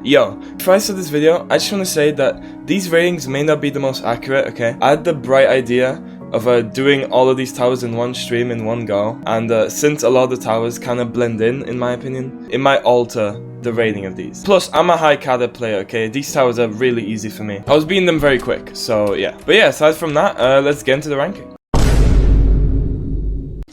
Yo, before I start this video, I just want to say that these ratings may not be the most accurate, okay? I had the bright idea of doing all of these towers in one stream in one go, and since a lot of the towers kind of blend in my opinion, it might alter the rating of these. Plus, I'm a high cadder player, okay? These towers are really easy for me. I was beating them very quick, so yeah. But yeah, aside from that, let's get into the ranking.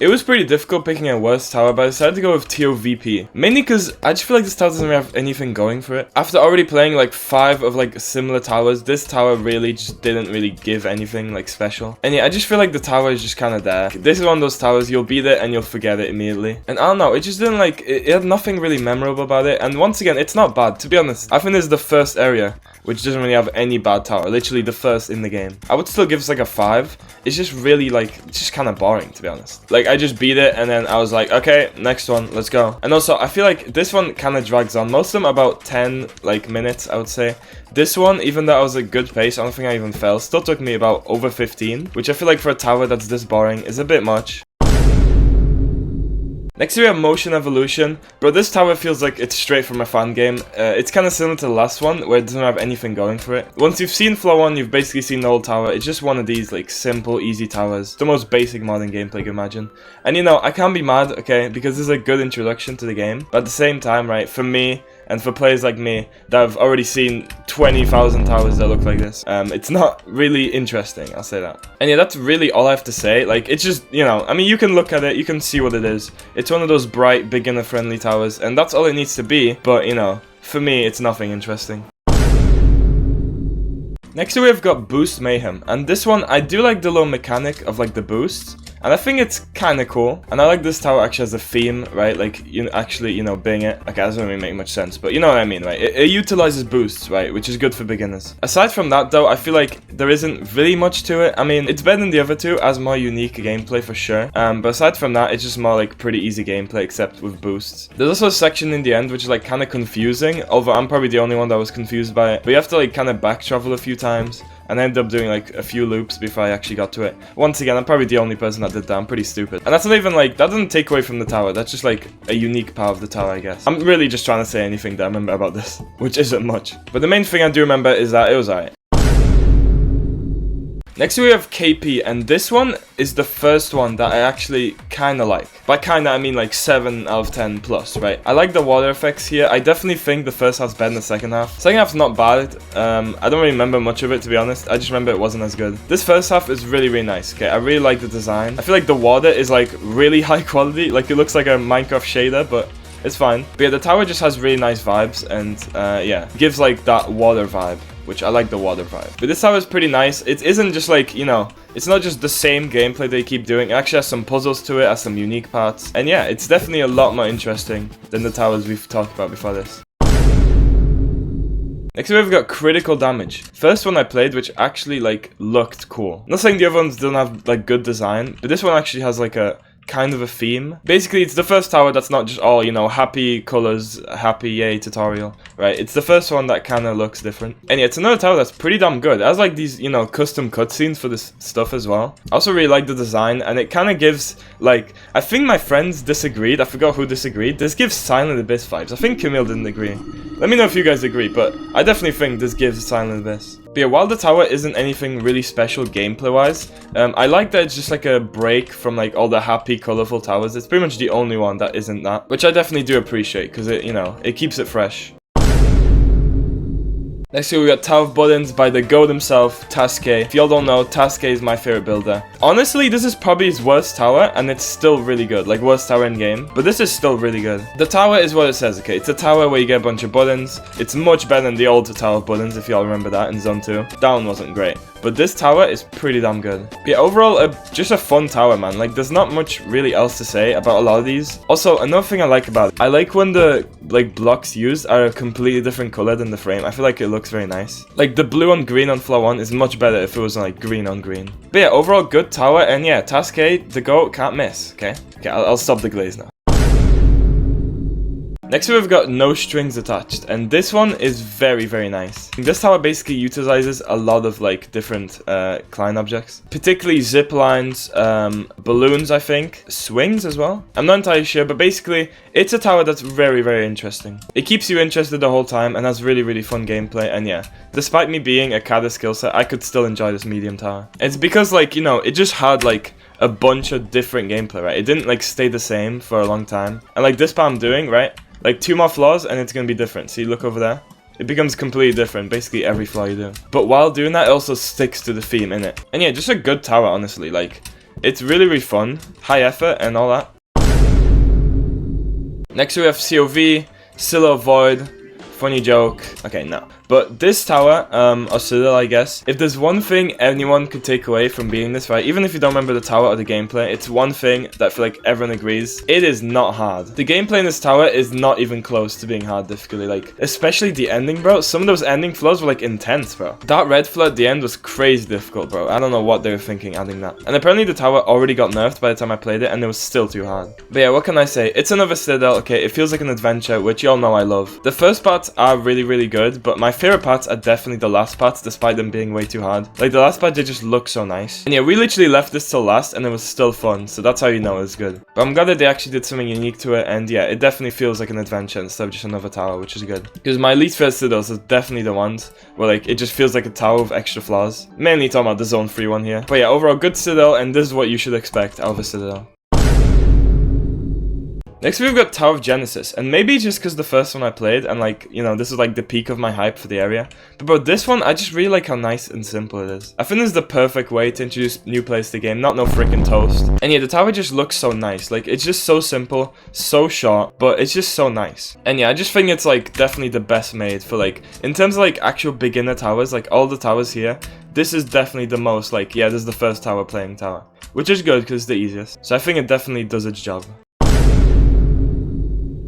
It was pretty difficult picking a worst tower, but I decided to go with EToH VP. Mainly because I just feel like this tower doesn't really have anything going for it. After already playing like 5 of like similar towers, this tower really just didn't really give anything like special. And yeah, I just feel like the tower is just kind of there. This is one of those towers, you'll beat it and you'll forget it immediately. And I don't know, it just didn't like, it had nothing really memorable about it. And once again, it's not bad, to be honest. I think this is the first area which doesn't really have any bad tower. Literally the first in the game. I would still give this like a 5. It's just really like, it's just kind of boring, to be honest. Like, I just beat it and then I was like, okay, next one, let's go. And also, I feel like this one kind of drags on. Most of them about 10 like minutes, I would say. This one, even though I was at good pace, I don't think I even fell, still took me about over 15, which I feel like for a tower that's this boring is a bit much. Next we have Motion Evolution. Bro, this tower feels like it's straight from a fan game. It's kind of similar to the last one, where it doesn't have anything going for it. Once you've seen Floor 1, you've basically seen the whole tower. It's just one of these, like, simple, easy towers. The most basic modern gameplay you can imagine. And you know, I can't be mad, okay, because this is a good introduction to the game. But at the same time, right, for me, and for players like me that have already seen 20,000 towers that look like this, it's not really interesting, I'll say that. And yeah, that's really all I have to say. Like, it's just, you know, I mean, you can look at it, you can see what it is. It's one of those bright, beginner-friendly towers, and that's all it needs to be. But, you know, for me, it's nothing interesting. Next we've got Boost Mayhem, and this one, I do like the little mechanic of like the boosts. And I think it's kind of cool. And I like this tower actually as a theme, right? Like, you actually, you know, being it. Okay, that doesn't really make much sense, but you know what I mean, right? It utilizes boosts, right? Which is good for beginners. Aside from that, though, I feel like there isn't really much to it. I mean, it's better than the other two, as more unique gameplay for sure. But aside from that, it's just more like pretty easy gameplay, except with boosts. There's also a section in the end, which is like kind of confusing. Although I'm probably the only one that was confused by it. But you have to like kind of back travel a few times. And I ended up doing like a few loops before I actually got to it. Once again, I'm probably the only person that did that. I'm pretty stupid. And that's not even like, that doesn't take away from the tower. That's just like a unique part of the tower, I guess. I'm really just trying to say anything that I remember about this, which isn't much. But the main thing I do remember is that it was alright. Next we have KP, and this one is the first one that I actually kinda like. By kinda, I mean like 7 out of 10 plus, right? I like the water effects here. I definitely think the first half's better than the second half. Second half's not bad. I don't really remember much of it, to be honest. I just remember it wasn't as good. This first half is really, really nice, okay? I really like the design. I feel like the water is like really high quality. Like it looks like a Minecraft shader, but it's fine. But yeah, the tower just has really nice vibes, and yeah, gives like that water vibe, which I like the water vibe. But this tower is pretty nice. It isn't just like, you know, it's not just the same gameplay they keep doing. It actually has some puzzles to it, has some unique parts. And yeah, it's definitely a lot more interesting than the towers we've talked about before this. Next we've got Critical Damage. First one I played, which actually like looked cool. I'm not saying the other ones don't have like good design, but this one actually has like a kind of a theme. Basically, it's the first tower that's not just all, you know, happy colors, happy yay tutorial, right? It's the first one that kind of looks different. And yeah, it's another tower that's pretty damn good. It has like these, you know, custom cutscenes for this stuff as well. I also really like the design, and it kind of gives like, I think my friends disagreed. I forgot who disagreed. This gives Silent Abyss vibes. I think Camille didn't agree. Let me know if you guys agree, but I definitely think this gives Silent Abyss. But yeah, while the tower isn't anything really special gameplay-wise, I like that it's just like a break from like all the happy, colorful towers. It's pretty much the only one that isn't that, which I definitely do appreciate, because it, you know, it keeps it fresh. Next here we got Tower of Buttons by the GOAT himself, Taske. If y'all don't know, Taske is my favorite builder. Honestly, this is probably his worst tower, and it's still really good. Like, worst tower in game. But this is still really good. The tower is what it says, okay? It's a tower where you get a bunch of buttons. It's much better than the old Tower of Buttons, if y'all remember that in Zone 2. That one wasn't great. But this tower is pretty damn good. But yeah, overall, just a fun tower, man. Like, there's not much really else to say about a lot of these. Also, another thing I like about it, I like when the, like, blocks used are a completely different color than the frame. I feel like it looks very nice. Like, the blue on green on Floor 1 is much better if it was, like, green on green. But yeah, overall, good tower. And yeah, Taske, the GOAT, can't miss, okay? Okay, I'll stop the glaze now. Next we've got no strings attached, and this one is very, very nice. This tower basically utilizes a lot of like different climb objects, particularly zip lines, balloons, I think, swings as well. I'm not entirely sure, but basically it's a tower that's very, very interesting. It keeps you interested the whole time and has really, really fun gameplay. And yeah, despite me being a Kada skill set, I could still enjoy this medium tower. It's because like, you know, it just had like a bunch of different gameplay, right? It didn't like stay the same for a long time. And like this part I'm doing, right? Like 2 more floors and it's gonna be different. See, look over there. It becomes completely different, basically every floor you do. But while doing that, it also sticks to the theme, innit? And yeah, just a good tower, honestly. Like, it's really, really fun. High effort and all that. Next we have COV, seeyuh Void. Funny joke. Okay, no. But this tower, or Citadel, I guess, if there's one thing anyone could take away from being this, right, even if you don't remember the tower or the gameplay, it's one thing that I feel like everyone agrees, it is not hard. The gameplay in this tower is not even close to being hard difficulty, like, especially the ending, bro. Some of those ending floors were, like, intense, bro. That red floor at the end was crazy difficult, bro. I don't know what they were thinking adding that. And apparently the tower already got nerfed by the time I played it, and it was still too hard. But yeah, what can I say? It's another Citadel, okay, it feels like an adventure, which you all know I love. The first parts are really, really good, but my favorite parts are definitely the last parts, despite them being way too hard. Like, the last part, they just look so nice. And yeah, we literally left this till last, and it was still fun, so that's how you know it's good. But I'm glad that they actually did something unique to it, and yeah, it definitely feels like an adventure instead of just another tower, which is good. Because my least favorite Citadels is definitely the ones where, like, it just feels like a tower with extra flaws. Mainly talking about the Zone 3 one here. But yeah, overall, good Citadel, and this is what you should expect out of a Citadel. Next we've got Tower of Genesis, and maybe just because the first one I played, and like, you know, this is like the peak of my hype for the area. But bro, this one, I just really like how nice and simple it is. I think this is the perfect way to introduce new players to the game, not no freaking toast. And yeah, the tower just looks so nice, like, it's just so simple, so short, but it's just so nice. And yeah, I just think it's like definitely the best made for like, in terms of like actual beginner towers, like all the towers here, this is definitely the most like, yeah, this is the first tower playing tower. Which is good because it's the easiest. So I think it definitely does its job.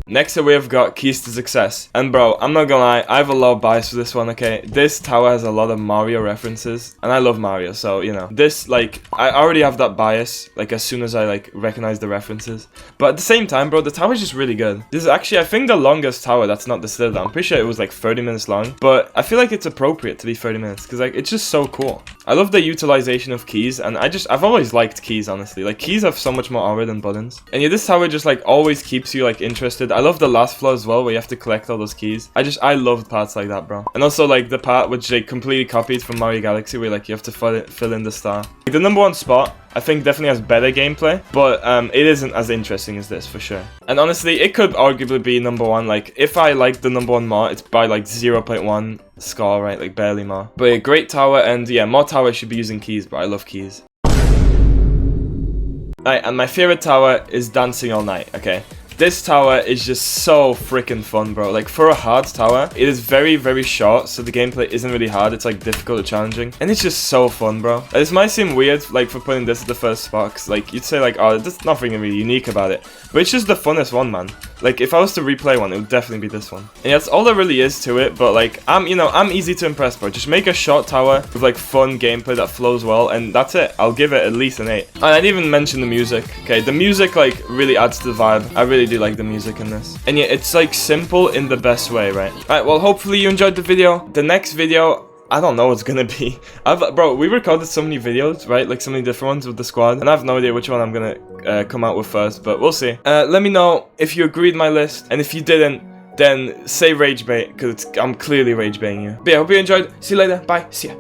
Next up we have got Keys to Success, and bro, I'm not gonna lie, I have a lot of bias for this one, okay? This tower has a lot of Mario references, and I love Mario, so, you know, this, like, I already have that bias, like, as soon as I, like, recognize the references. But at the same time, bro, the tower is just really good. This is actually, I think, the longest tower that's not the Citadel. I'm pretty sure it was, like, 30 minutes long, but I feel like it's appropriate to be 30 minutes, because, like, it's just so cool. I love the utilization of keys, and I've always liked keys, honestly. Like, keys have so much more aura than buttons. And yeah, this tower just, like, always keeps you, like, interested. I love the last floor as well, where you have to collect all those keys. I love parts like that, bro. And also, like, the part which they completely copied from Mario Galaxy, where, like, you have to fill in the star. Like, the #1 spot, I think, definitely has better gameplay, but it isn't as interesting as this, for sure. And honestly, it could arguably be #1. Like, if I like the #1 more, it's by, like, 0.1 score, right? Like, barely more. But yeah, great tower, and yeah, more towers should be using keys, but I love keys. Right, and my favorite tower is Dancing All Night, okay? This tower is just so freaking fun, bro. Like, for a hard tower, it is very, very short, so the gameplay isn't really hard. It's, like, difficult or challenging. And it's just so fun, bro. This might seem weird, like, for putting this at the first spot, 'cause, like, you'd say, like, oh, there's nothing really unique about it. But it's just the funnest one, man. Like, if I was to replay one, it would definitely be this one. And that's all there really is to it, but, like, I'm easy to impress, bro. Just make a short tower with, like, fun gameplay that flows well, and that's it. I'll give it at least an 8. And I didn't even mention the music, okay? The music, like, really adds to the vibe. I really do like the music in this. And yeah, it's, like, simple in the best way, right? Alright, well, hopefully you enjoyed the video. The next video, I don't know what's gonna be. Bro, we recorded so many videos, right? Like, so many different ones with the squad, and I have no idea which one I'm gonna come out with first, but we'll see. Let me know if you agreed with my list, and if you didn't, then say rage bait, because I'm clearly rage baiting you. But yeah, hope you enjoyed. See you later. Bye. See ya.